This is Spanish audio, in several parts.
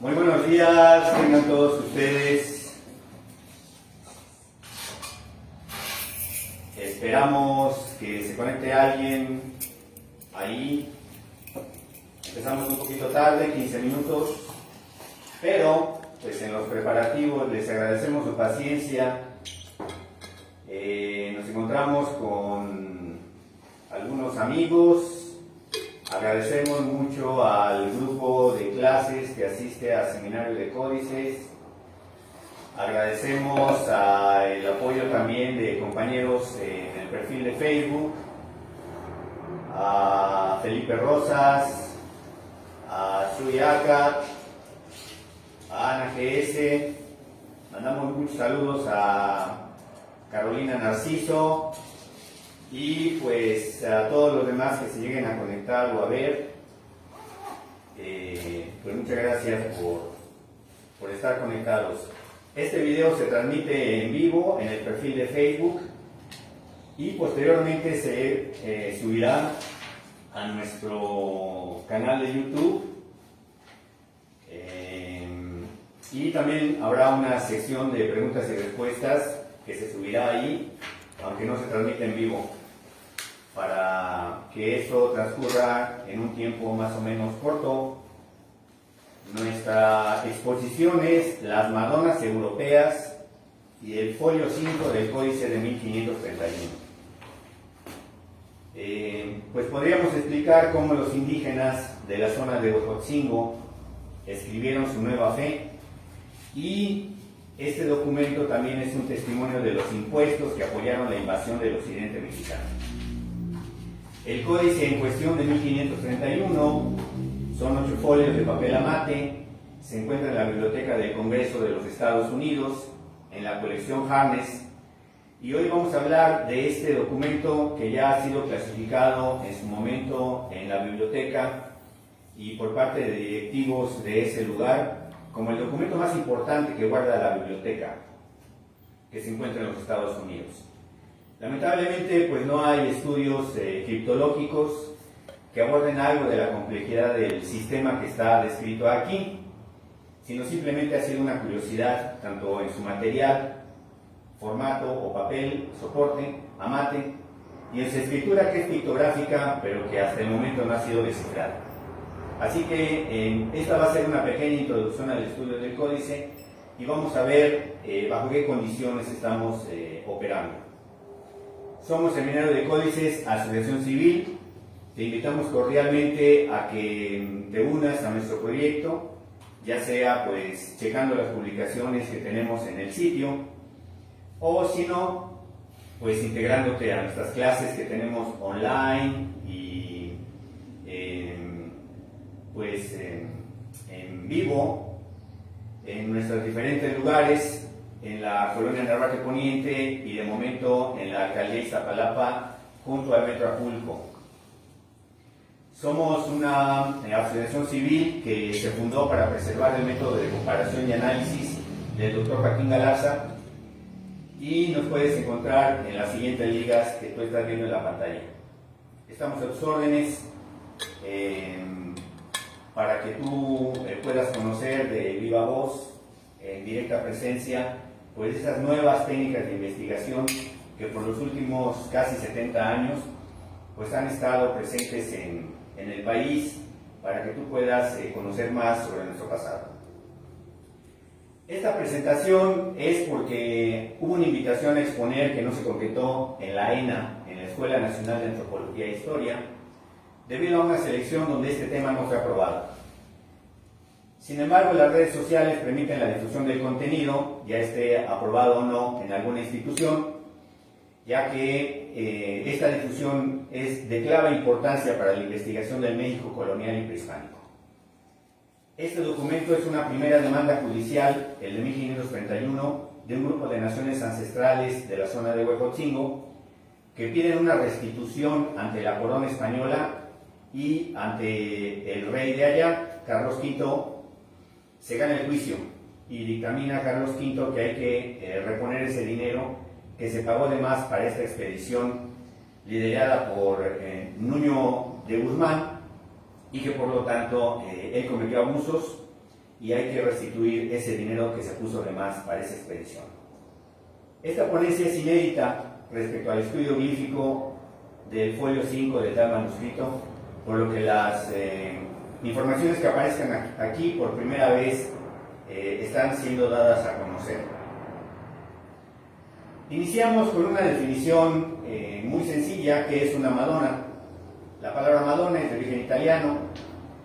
Muy buenos días, tengan todos ustedes. Esperamos que se conecte alguien ahí. Empezamos un poquito tarde, 15 minutos, pero pues en los preparativos les agradecemos su paciencia. Nos encontramos con algunos amigos. Agradecemos mucho al grupo de clases que asiste al Seminario de Códices. Agradecemos el apoyo también de compañeros en el perfil de Facebook, a Felipe Rosas, a Shui Akat, a Ana GS. Mandamos muchos saludos a Carolina Narciso. Y pues a todos los demás que se lleguen a conectar o a ver, pues muchas gracias por estar conectados. Este video se transmite en vivo en el perfil de Facebook y posteriormente se subirá a nuestro canal de YouTube. Y también habrá una sección de preguntas y respuestas que se subirá ahí, aunque no se transmite en vivo, para que eso transcurra en un tiempo más o menos corto. Nuestra exposición es Las Madonas Europeas y el folio 5 del Códice de 1531. Pues podríamos explicar cómo los indígenas de la zona de Huejotzingo escribieron su nueva fe, y este documento también es un testimonio de los impuestos que apoyaron la invasión del occidente mexicano. El códice en cuestión de 1531 son 8 folios de papel amate, se encuentra en la Biblioteca del Congreso de los Estados Unidos, en la colección Harness, y hoy vamos a hablar de este documento que ya ha sido clasificado en su momento en la biblioteca y por parte de directivos de ese lugar como el documento más importante que guarda la biblioteca que se encuentra en los Estados Unidos. Lamentablemente, pues no hay estudios criptológicos que aborden algo de la complejidad del sistema que está descrito aquí, sino simplemente ha sido una curiosidad, tanto en su material, formato o papel, soporte, amate, y en su escritura, que es pictográfica, pero que hasta el momento no ha sido descifrada. Así que esta va a ser una pequeña introducción al estudio del códice y vamos a ver bajo qué condiciones estamos operando. Somos Seminario de Códices, Asociación Civil. Te invitamos cordialmente a que te unas a nuestro proyecto, ya sea pues checando las publicaciones que tenemos en el sitio, o si no, pues integrándote a nuestras clases que tenemos online y pues en vivo en nuestros diferentes lugares, en la colonia Narvarte Poniente y de momento en la alcaldía Iztapalapa junto al Metro Acapulco. Somos una asociación civil que se fundó para preservar el método de comparación y análisis del Dr. Joaquín Galarza, y nos puedes encontrar en las siguientes ligas que tú estás viendo en la pantalla. Estamos a tus órdenes para que tú puedas conocer de viva voz, en directa presencia, pues esas nuevas técnicas de investigación que por los últimos casi 70 años pues han estado presentes en el país, para que tú puedas conocer más sobre nuestro pasado. Esta presentación es porque hubo una invitación a exponer que no se concretó en la ENA, en la Escuela Nacional de Antropología e Historia, debido a una selección donde este tema no fue aprobado. Sin embargo, las redes sociales permiten la difusión del contenido, ya esté aprobado o no en alguna institución, ya que esta difusión es de clave importancia para la investigación del México colonial y prehispánico. Este documento es una primera demanda judicial, el de 1531, de un grupo de naciones ancestrales de la zona de Huejotzingo, que piden una restitución ante la corona española y ante el rey de allá, Carlos V. Se gana el juicio y dictamina a Carlos V que hay que reponer ese dinero que se pagó de más para esta expedición liderada por Nuño de Guzmán, y que por lo tanto él cometió abusos y hay que restituir ese dinero que se puso de más para esa expedición. Esta ponencia es inédita respecto al estudio glífico del folio 5 de tal manuscrito, por lo que las informaciones que aparezcan aquí por primera vez están siendo dadas a conocer. Iniciamos con una definición muy sencilla, que es una Madonna. La palabra Madonna es de origen italiano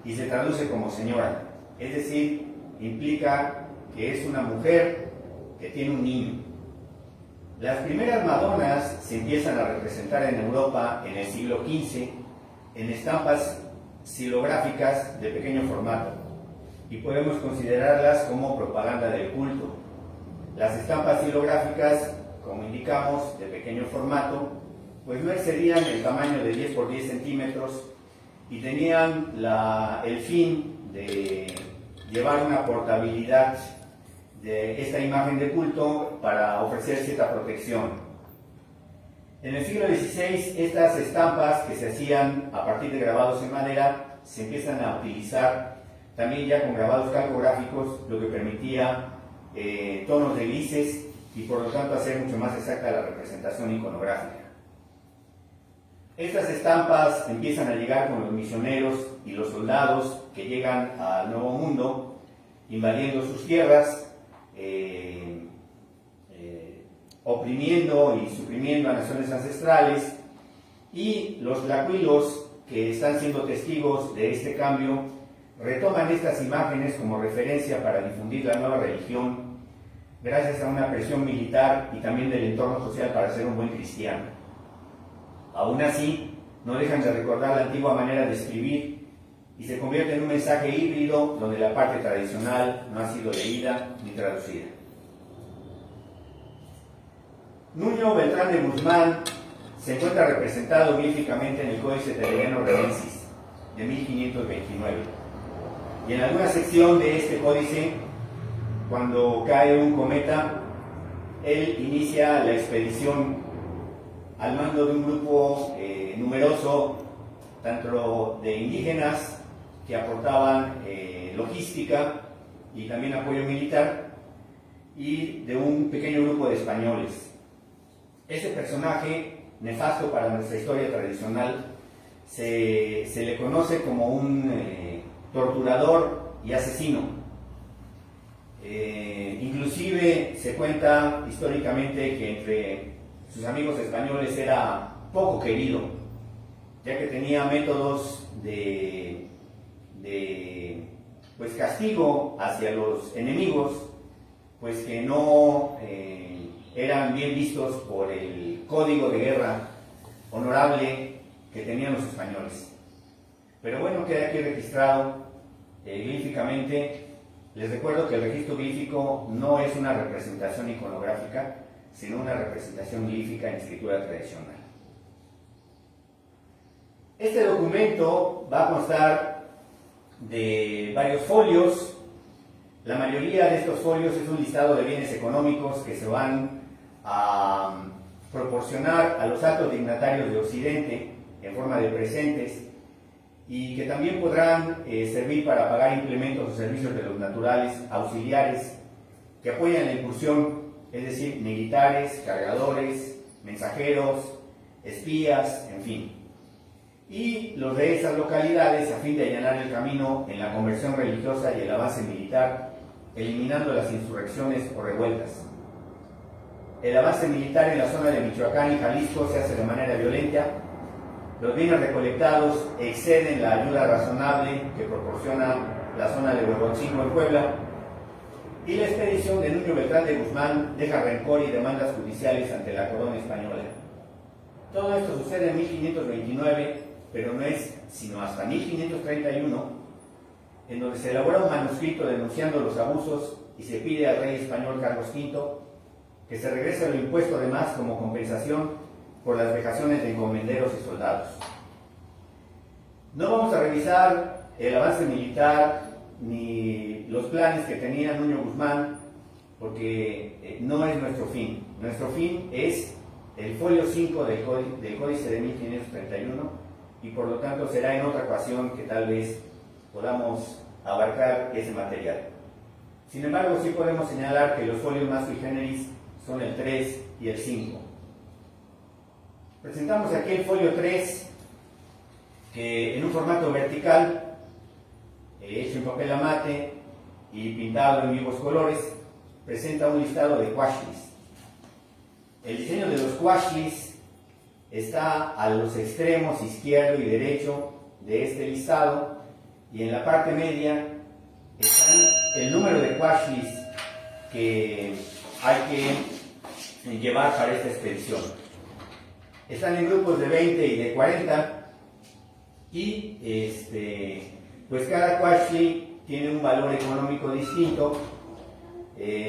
y se traduce como señora, es decir, implica que es una mujer que tiene un niño. Las primeras Madonas se empiezan a representar en Europa en el siglo XV en estampas xilográficas de pequeño formato y podemos considerarlas como propaganda del culto. Las estampas xilográficas, como indicamos, de pequeño formato, pues no excedían el tamaño de 10 por 10 centímetros y tenían el fin de llevar una portabilidad de esta imagen de culto para ofrecer cierta protección. En el siglo XVI, estas estampas que se hacían a partir de grabados en madera se empiezan a utilizar también ya con grabados calcográficos, lo que permitía tonos de grises y por lo tanto hacer mucho más exacta la representación iconográfica. Estas estampas empiezan a llegar con los misioneros y los soldados que llegan al Nuevo Mundo, invadiendo sus tierras, oprimiendo y suprimiendo a naciones ancestrales, y los tlacuilos, que están siendo testigos de este cambio, retoman estas imágenes como referencia para difundir la nueva religión, gracias a una presión militar y también del entorno social para ser un buen cristiano. Aún así, no dejan de recordar la antigua manera de escribir y se convierte en un mensaje híbrido donde la parte tradicional no ha sido leída ni traducida. Nuño Beltrán de Guzmán se encuentra representado glíficamente en el Códice Terreno Redensis de 1529 y en alguna sección de este códice, cuando cae un cometa, él inicia la expedición al mando de un grupo numeroso, tanto de indígenas que aportaban logística y también apoyo militar, y de un pequeño grupo de españoles. Este personaje, nefasto para nuestra historia tradicional, se le conoce como un torturador y asesino. Inclusive se cuenta históricamente que entre sus amigos españoles era poco querido, ya que tenía métodos de pues castigo hacia los enemigos, pues que no eran bien vistos por el código de guerra honorable que tenían los españoles. Pero bueno, queda aquí registrado glíficamente. Les recuerdo que el registro glífico no es una representación iconográfica, sino una representación glífica en escritura tradicional. Este documento va a constar de varios folios. La mayoría de estos folios es un listado de bienes económicos que se van a proporcionar a los altos dignatarios de Occidente en forma de presentes y que también podrán servir para pagar implementos o servicios de los naturales auxiliares que apoyan la incursión, es decir, militares, cargadores, mensajeros, espías, en fin. Y los de esas localidades a fin de allanar el camino en la conversión religiosa y el avance militar, eliminando las insurrecciones o revueltas. El avance militar en la zona de Michoacán y Jalisco se hace de manera violenta. Los bienes recolectados exceden la ayuda razonable que proporciona la zona de Huejotzingo en Puebla. Y la expedición de Nuño Beltrán de Guzmán deja rencor y demandas judiciales ante la corona española. Todo esto sucede en 1529, pero no es sino hasta 1531, en donde se elabora un manuscrito denunciando los abusos y se pide al rey español Carlos V que se regrese lo impuesto de más como compensación por las vejaciones de encomenderos y soldados. No vamos a revisar el avance militar ni los planes que tenía Nuño Guzmán, porque no es nuestro fin. Nuestro fin es el folio 5 del Códice de 1531 y por lo tanto será en otra ocasión que tal vez podamos abarcar ese material. Sin embargo, sí podemos señalar que los folios más sui generis son el 3 y el 5. Presentamos aquí el folio 3, que en un formato vertical, hecho en papel amate y pintado en vivos colores, presenta un listado de quashlis. El diseño de los quashlis está a los extremos izquierdo y derecho de este listado, y en la parte media están el número de quashlis que hay que llevar para esta expedición. Están en grupos de 20 y de 40, y pues cada quashli tiene un valor económico distinto.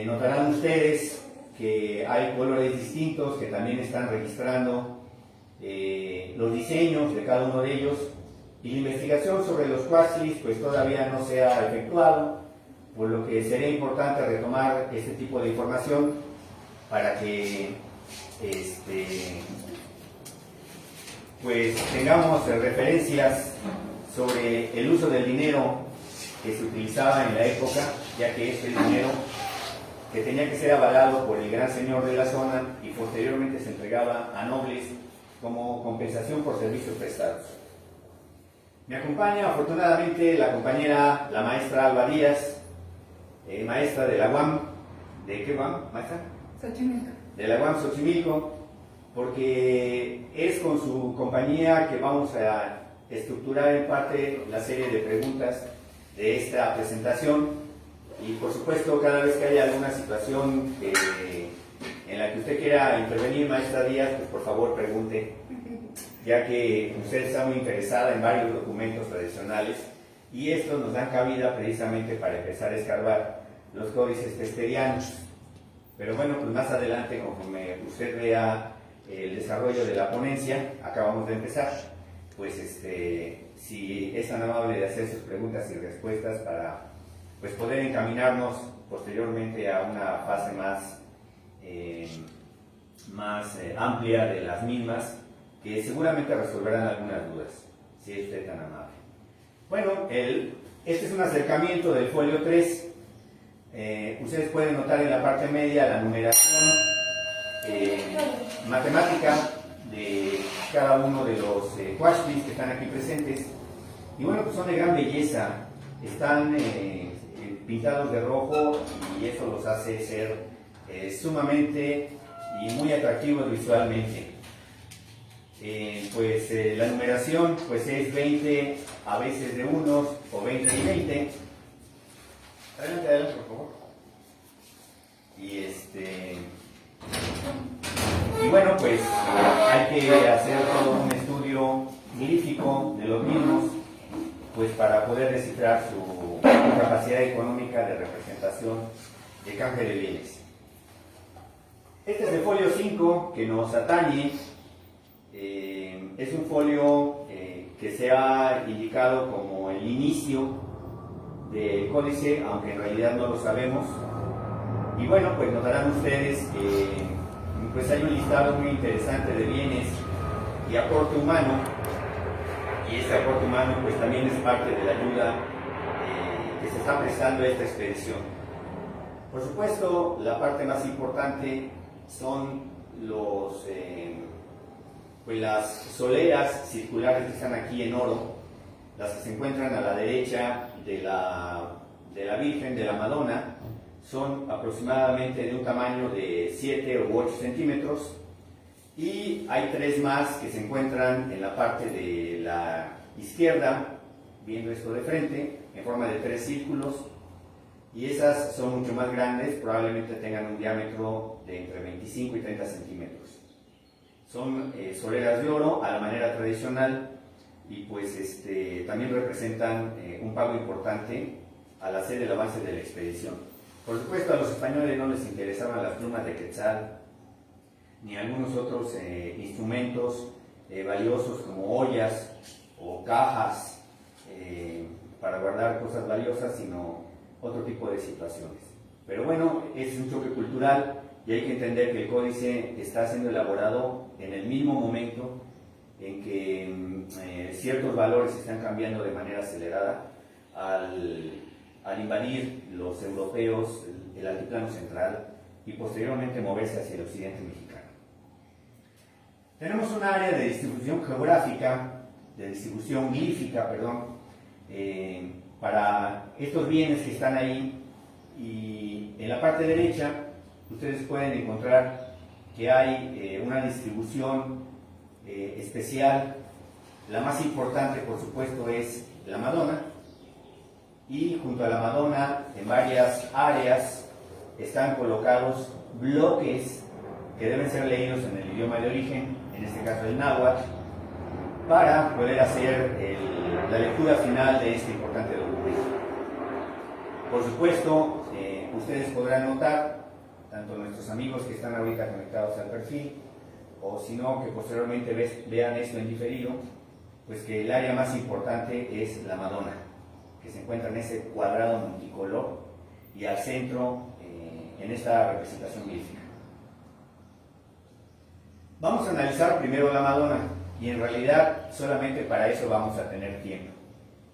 Notarán ustedes que hay colores distintos que también están registrando los diseños de cada uno de ellos, y la investigación sobre los quashlis pues todavía no se ha efectuado, por lo que sería importante retomar este tipo de información para que pues tengamos referencias sobre el uso del dinero que se utilizaba en la época, ya que este dinero que tenía que ser avalado por el gran señor de la zona y posteriormente se entregaba a nobles como compensación por servicios prestados. Me acompaña afortunadamente la compañera, la maestra Alba Díaz, maestra de la UAM. ¿De qué UAM, maestra? Xochimilco. De la UAM Xochimilco, porque es con su compañía que vamos a estructurar en parte la serie de preguntas de esta presentación, y por supuesto cada vez que haya alguna situación en la que usted quiera intervenir, maestra Díaz, pues por favor pregunte, ya que usted está muy interesada en varios documentos tradicionales y estos nos dan cabida precisamente para empezar a escarbar los códices testerianos. Pero bueno, pues más adelante, conforme usted vea el desarrollo de la ponencia, acabamos de empezar, pues si es tan amable de hacer sus preguntas y respuestas para pues poder encaminarnos posteriormente a una fase más amplia de las mismas, que seguramente resolverán algunas dudas, si es usted tan amable. Bueno, este es un acercamiento del folio 3. Ustedes pueden notar en la parte media la numeración matemática de cada uno de los quashlis que están aquí presentes, y bueno, pues son de gran belleza, están pintados de rojo, y eso los hace ser sumamente y muy atractivos visualmente. La numeración pues es 20, a veces de unos, o 20 y 20. Adelante, por favor. Y bueno, pues hay que hacer todo un estudio glífico de los mismos, pues para poder descifrar su capacidad económica de representación de canje de bienes. Este es el folio 5 que nos atañe. Es un folio que se ha indicado como el inicio del códice, aunque en realidad no lo sabemos. Y bueno, pues notarán ustedes que pues hay un listado muy interesante de bienes y aporte humano, y ese aporte humano pues también es parte de la ayuda que se está prestando a esta expedición. Por supuesto, la parte más importante son las soleras circulares que están aquí en oro, las que se encuentran a la derecha de la Virgen, de la Madonna. Son aproximadamente de un tamaño de 7 u 8 centímetros, y hay 3 más que se encuentran en la parte de la izquierda, viendo esto de frente, en forma de 3 círculos, y esas son mucho más grandes, probablemente tengan un diámetro de entre 25 y 30 centímetros. Son soleras de oro a la manera tradicional, y pues también representan un pago importante al hacer el avance de la expedición. Por supuesto, a los españoles no les interesaban las plumas de quetzal, ni algunos otros instrumentos valiosos como ollas o cajas para guardar cosas valiosas, sino otro tipo de situaciones. Pero bueno, es un choque cultural, y hay que entender que el códice está siendo elaborado en el mismo momento en que ciertos valores están cambiando de manera acelerada al al invadir los europeos el altiplano central y posteriormente moverse hacia el occidente mexicano. Tenemos un área de distribución geográfica, de distribución glífica, para estos bienes que están ahí, y en la parte derecha ustedes pueden encontrar que hay una distribución especial. La más importante, por supuesto, es la Madonna, y junto a la Madonna, en varias áreas, están colocados bloques que deben ser leídos en el idioma de origen, en este caso el náhuatl, para poder hacer la lectura final de este importante documento. Por supuesto, ustedes podrán notar, tanto nuestros amigos que están ahorita conectados al perfil, o si no, que posteriormente vean esto en diferido, pues que el área más importante es la Madonna, que se encuentra en ese cuadrado multicolor y al centro en esta representación glífica. Vamos a analizar primero la Madonna, y en realidad solamente para eso vamos a tener tiempo,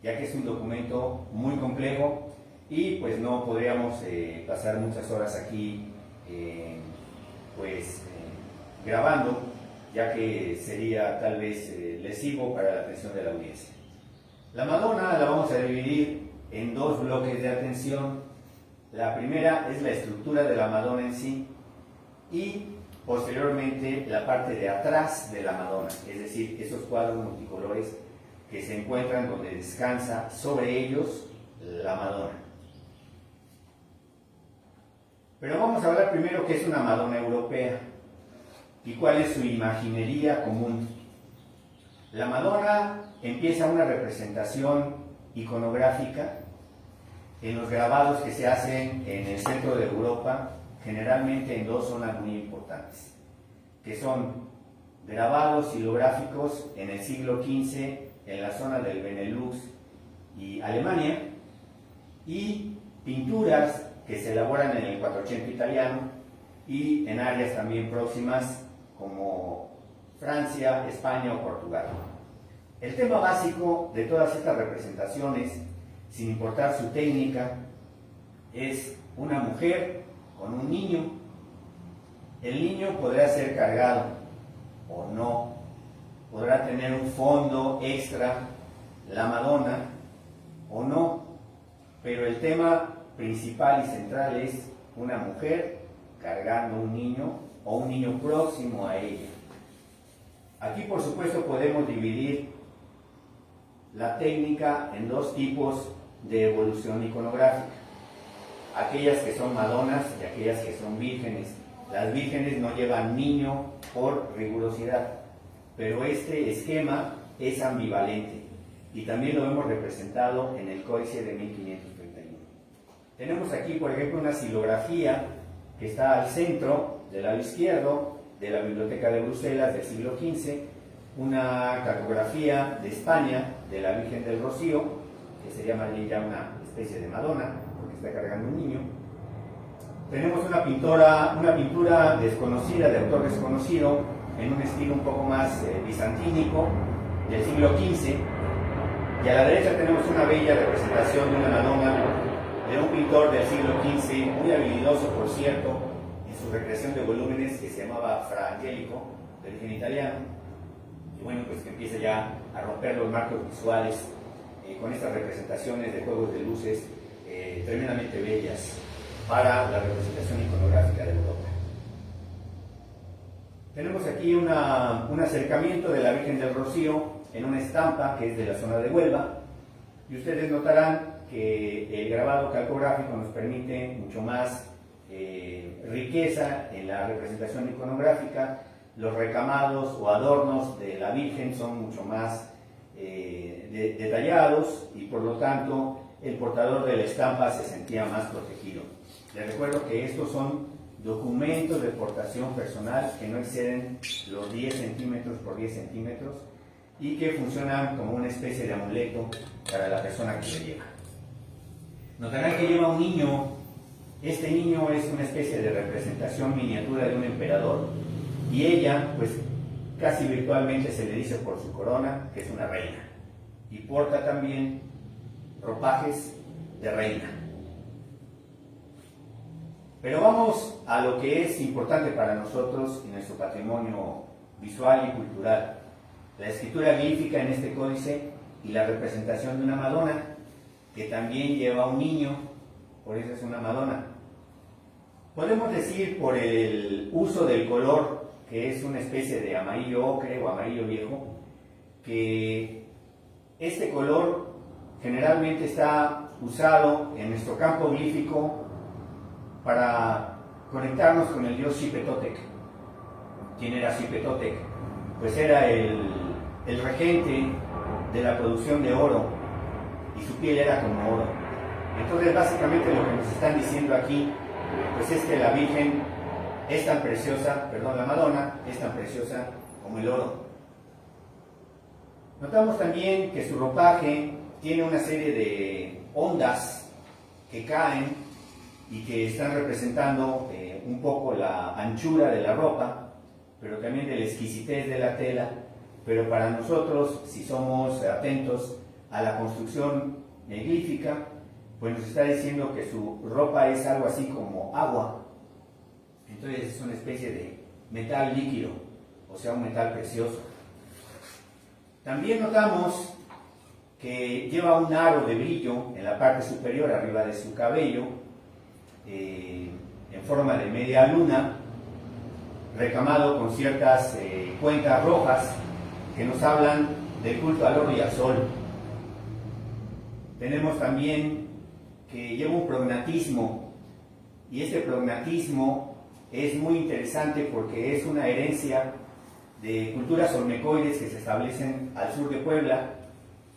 ya que es un documento muy complejo y pues no podríamos pasar muchas horas aquí grabando, ya que sería tal vez lesivo para la atención de la audiencia. La Madonna la vamos a dividir en dos bloques de atención. La primera es la estructura de la Madonna en sí, y posteriormente la parte de atrás de la Madonna, es decir, esos cuadros multicolores que se encuentran donde descansa sobre ellos la Madonna. Pero vamos a hablar primero qué es una Madonna europea y cuál es su imaginería común. La Madonna empieza una representación iconográfica en los grabados que se hacen en el centro de Europa, generalmente en dos zonas muy importantes, que son grabados silográficos en el siglo XV en la zona del Benelux y Alemania, y pinturas que se elaboran en el 480 italiano y en áreas también próximas como Francia, España o Portugal. El tema básico de todas estas representaciones, sin importar su técnica, es una mujer con un niño. El niño podrá ser cargado o no, podrá tener un fondo extra, la Madonna, o no, pero el tema principal y central es una mujer cargando un niño o un niño próximo a ella. Aquí, por supuesto, podemos dividir la técnica en dos tipos de evolución iconográfica: aquellas que son Madonas y aquellas que son vírgenes. Las vírgenes no llevan niño por rigurosidad, pero este esquema es ambivalente y también lo hemos representado en el Códice de 1531. Tenemos aquí, por ejemplo, una silografía que está al centro del lado izquierdo de la Biblioteca de Bruselas del siglo XV, una cartografía de España de la Virgen del Rocío, que sería más bien ya una especie de Madonna, porque está cargando un niño. Tenemos una pintura desconocida, de autor desconocido, en un estilo un poco más bizantínico, del siglo XV, y a la derecha tenemos una bella representación de una Madonna de un pintor del siglo XV, muy habilidoso, por cierto, en su recreación de volúmenes, que se llamaba Fra Angelico, de origen italiano, y bueno, pues que empieza ya a romper los marcos visuales con estas representaciones de juegos de luces tremendamente bellas para la representación iconográfica de Europa. Tenemos aquí un acercamiento de la Virgen del Rocío en una estampa que es de la zona de Huelva, y ustedes notarán que el grabado calcográfico nos permite mucho más riqueza en la representación iconográfica. Los recamados o adornos de la Virgen son mucho más detallados, y por lo tanto el portador de la estampa se sentía más protegido. Les recuerdo que estos son documentos de portación personal que no exceden los 10 centímetros por 10 centímetros y que funcionan como una especie de amuleto para la persona que lo lleva. Notarán que lleva un niño. Este niño es una especie de representación miniatura de un emperador, y ella, pues casi virtualmente se le dice por su corona que es una reina, y porta también ropajes de reina. Pero vamos a lo que es importante para nosotros y nuestro patrimonio visual y cultural: la escritura glífica en este códice y la representación de una Madonna, que también lleva a un niño, por eso es una Madonna. Podemos decir, por el uso del color, que es una especie de amarillo ocre o amarillo viejo, que este color generalmente está usado en nuestro campo glífico para conectarnos con el dios Xipetotec. ¿Quién era Xipetotec? Pues era el regente de la producción de oro, y su piel era como oro. Entonces, básicamente lo que nos están diciendo aquí, pues es que la Virgen es tan preciosa, la Madonna es tan preciosa como el oro. Notamos también que su ropaje tiene una serie de ondas que caen y que están representando un poco la anchura de la ropa, pero también de la exquisitez de la tela. Pero para nosotros, si somos atentos a la construcción glífica, pues nos está diciendo que su ropa es algo así como agua. Entonces es una especie de metal líquido, o sea, un metal precioso. También notamos que lleva un aro de brillo en la parte superior, arriba de su cabello, en forma de media luna, recamado con ciertas cuencas rojas que nos hablan del culto al oro y al sol. Tenemos también que lleva un prognatismo, y este prognatismo es muy interesante porque es una herencia de culturas olmecoides que se establecen al sur de Puebla,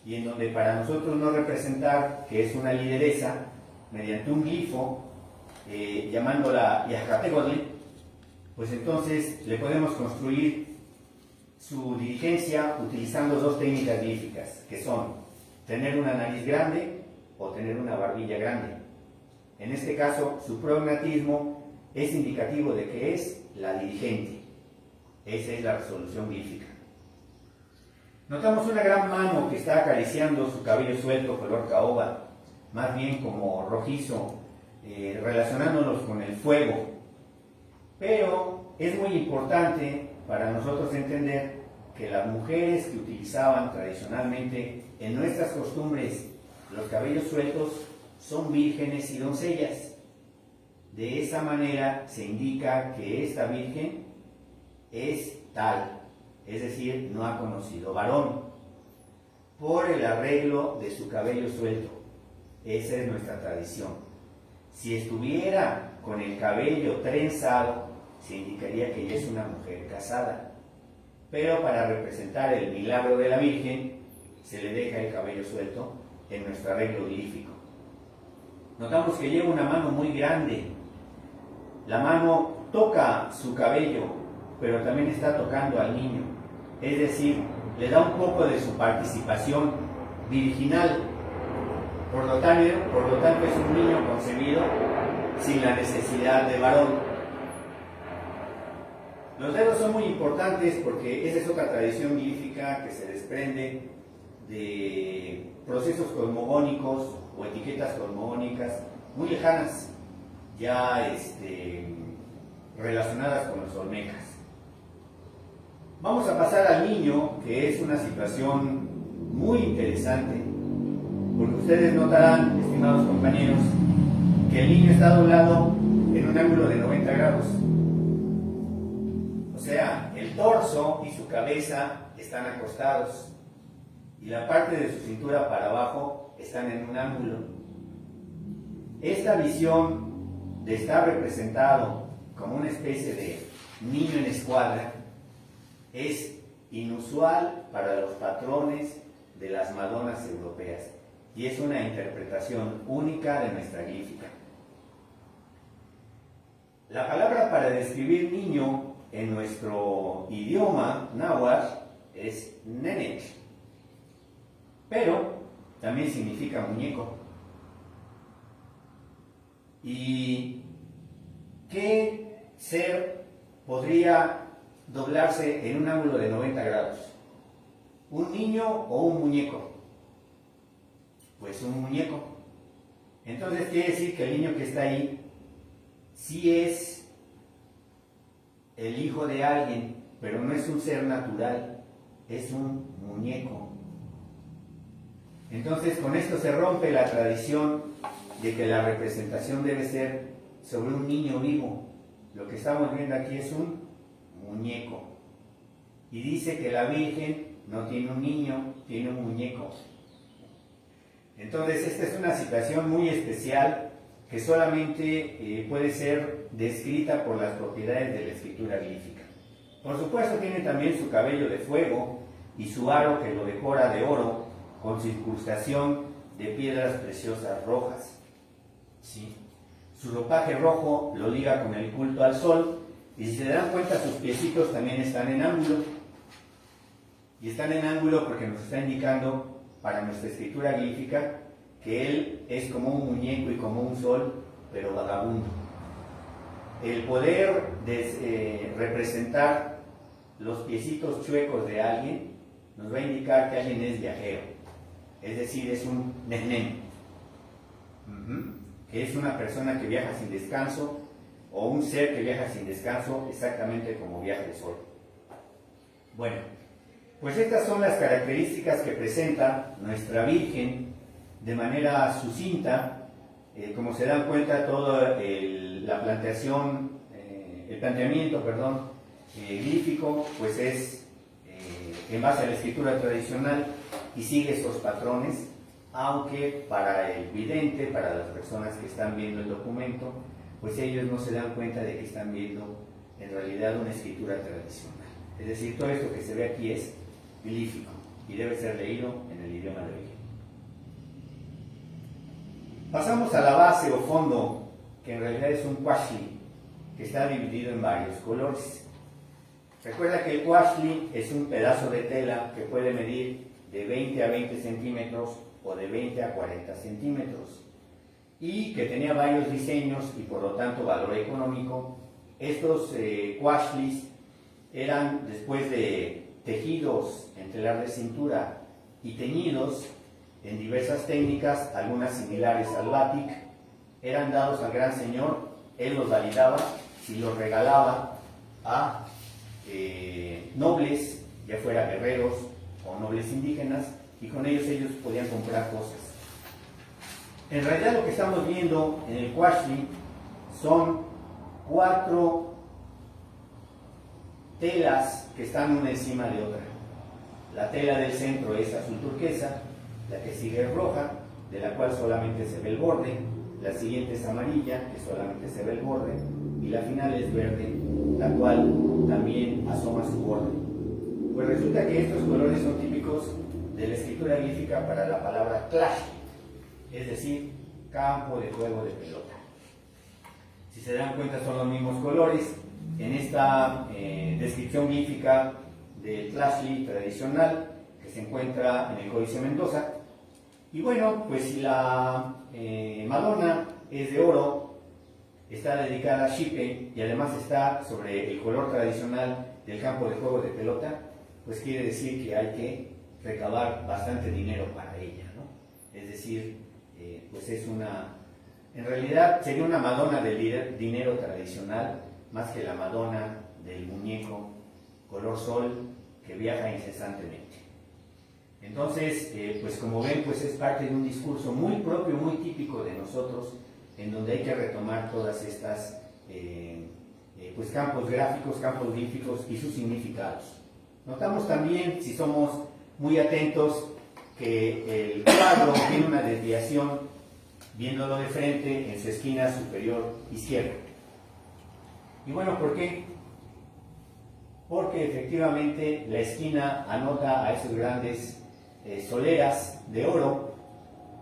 y en donde para nosotros no representar que es una lideresa mediante un glifo, llamándola Yaxcatehuatl, pues entonces le podemos construir su dirigencia utilizando dos técnicas glíficas, que son tener una nariz grande o tener una barbilla grande. En este caso, su prognatismo es indicativo de que es la dirigente. Esa es la resolución glífica. Notamos una gran mano que está acariciando su cabello suelto color caoba, más bien como rojizo, relacionándonos con el fuego. Pero es muy importante para nosotros entender que las mujeres que utilizaban tradicionalmente en nuestras costumbres los cabellos sueltos son vírgenes y doncellas. De esa manera se indica que esta virgen es tal, es decir, no ha conocido varón, por el arreglo de su cabello suelto. Esa es nuestra tradición. Si estuviera con el cabello trenzado, se indicaría que ella es una mujer casada. Pero para representar el milagro de la Virgen, se le deja el cabello suelto en nuestro arreglo glífico. Notamos que lleva una mano muy grande. La mano toca su cabello, pero también está tocando al niño. Es decir, le da un poco de su participación virginal. Por lo tanto es un niño concebido sin la necesidad de varón. Los dedos son muy importantes porque esa es otra tradición glífica que se desprende de procesos cosmogónicos o etiquetas cosmogónicas muy lejanas, ya relacionadas con los olmecas. Vamos a pasar al niño, que es una situación muy interesante, porque ustedes notarán, estimados compañeros, que el niño está doblado en un ángulo de 90 grados. O sea, el torso y su cabeza están acostados y la parte de su cintura para abajo están en un ángulo. Esta visión de estar representado como una especie de niño en escuadra es inusual para los patrones de las Madonas europeas y es una interpretación única de nuestra glífica. La palabra para describir niño en nuestro idioma náhuatl es nenech, pero también significa muñeco. ¿Y qué ser podría doblarse en un ángulo de 90 grados? ¿Un niño o un muñeco? Pues un muñeco. Entonces quiere decir que el niño que está ahí sí es el hijo de alguien, pero no es un ser natural, es un muñeco. Entonces con esto se rompe la tradición de que la representación debe ser sobre un niño vivo. Lo que estamos viendo aquí es un muñeco. Y dice que la Virgen no tiene un niño, tiene un muñeco. Entonces esta es una situación muy especial que solamente puede ser descrita por las propiedades de la escritura glífica. Por supuesto tiene también su cabello de fuego y su aro que lo decora de oro con circunstación de piedras preciosas rojas. ¿Sí? Su ropaje rojo lo liga con el culto al sol, y si se dan cuenta sus piecitos también están en ángulo. Y están en ángulo porque nos está indicando para nuestra escritura glífica que él es como un muñeco y como un sol, pero vagabundo. El poder representar los piecitos chuecos de alguien nos va a indicar que alguien es viajero, es decir, es un nené, que es una persona que viaja sin descanso, o un ser que viaja sin descanso, exactamente como viaja el sol. Bueno, pues estas son las características que presenta nuestra Virgen de manera sucinta. Como se dan cuenta, todo el planteamiento glífico, pues es en base a la escritura tradicional y sigue estos patrones, aunque para el vidente, para las personas que están viendo el documento, pues ellos no se dan cuenta de que están viendo en realidad una escritura tradicional. Es decir, todo esto que se ve aquí es glífico y debe ser leído en el idioma de origen. Pasamos a la base o fondo, que en realidad es un quashli, que está dividido en varios colores. Recuerda que el quashli es un pedazo de tela que puede medir de 20 a 20 centímetros o de 20 a 40 centímetros y que tenía varios diseños y por lo tanto valor económico. Estos quashlis eran, después de tejidos en telar de cintura y teñidos en diversas técnicas, algunas similares al batik, eran dados al gran señor, él los validaba y los regalaba a nobles, ya fuera guerreros o nobles indígenas, y con ellos podían comprar cosas. En realidad lo que estamos viendo en el quashli son 4 telas que están una encima de otra. La tela del centro es azul turquesa, la que sigue es roja, de la cual solamente se ve el borde, la siguiente es amarilla, que solamente se ve el borde, y la final es verde, la cual también asoma su borde. Pues resulta que estos colores son típicos de la escritura glífica para la palabra clash, es decir, campo de juego de pelota. Si se dan cuenta, son los mismos colores. En esta descripción glífica del clashli tradicional que se encuentra en el Códice Mendoza. Y bueno, pues si la Madonna es de oro, está dedicada a Xipe y además está sobre el color tradicional del campo de juego de pelota, pues quiere decir que hay que recabar bastante dinero para ella, ¿no? Es decir, pues es en realidad sería una Madonna del dinero tradicional, más que la Madonna del muñeco color sol que viaja incesantemente. Entonces, pues como ven, pues es parte de un discurso muy propio, muy típico de nosotros, en donde hay que retomar todas estas pues campos gráficos, campos glíficos y sus significados. Notamos también, si somos muy atentos, que el cuadro tiene una desviación, viéndolo de frente, en su esquina superior izquierda. Y bueno, ¿por qué? Porque efectivamente la esquina anota a esos grandes soleras de oro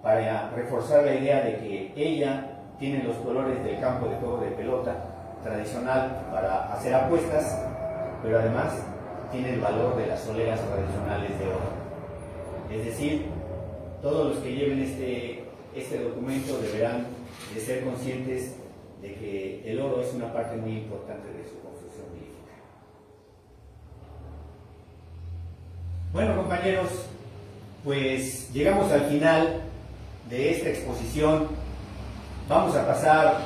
para reforzar la idea de que ella tiene los colores del campo de juego de pelota tradicional para hacer apuestas, pero además tiene el valor de las soleras tradicionales de oro. Es decir, todos los que lleven este documento deberán de ser conscientes de que el oro es una parte muy importante de su construcción glífica. Bueno, compañeros, pues llegamos al final de esta exposición Vamos a pasar a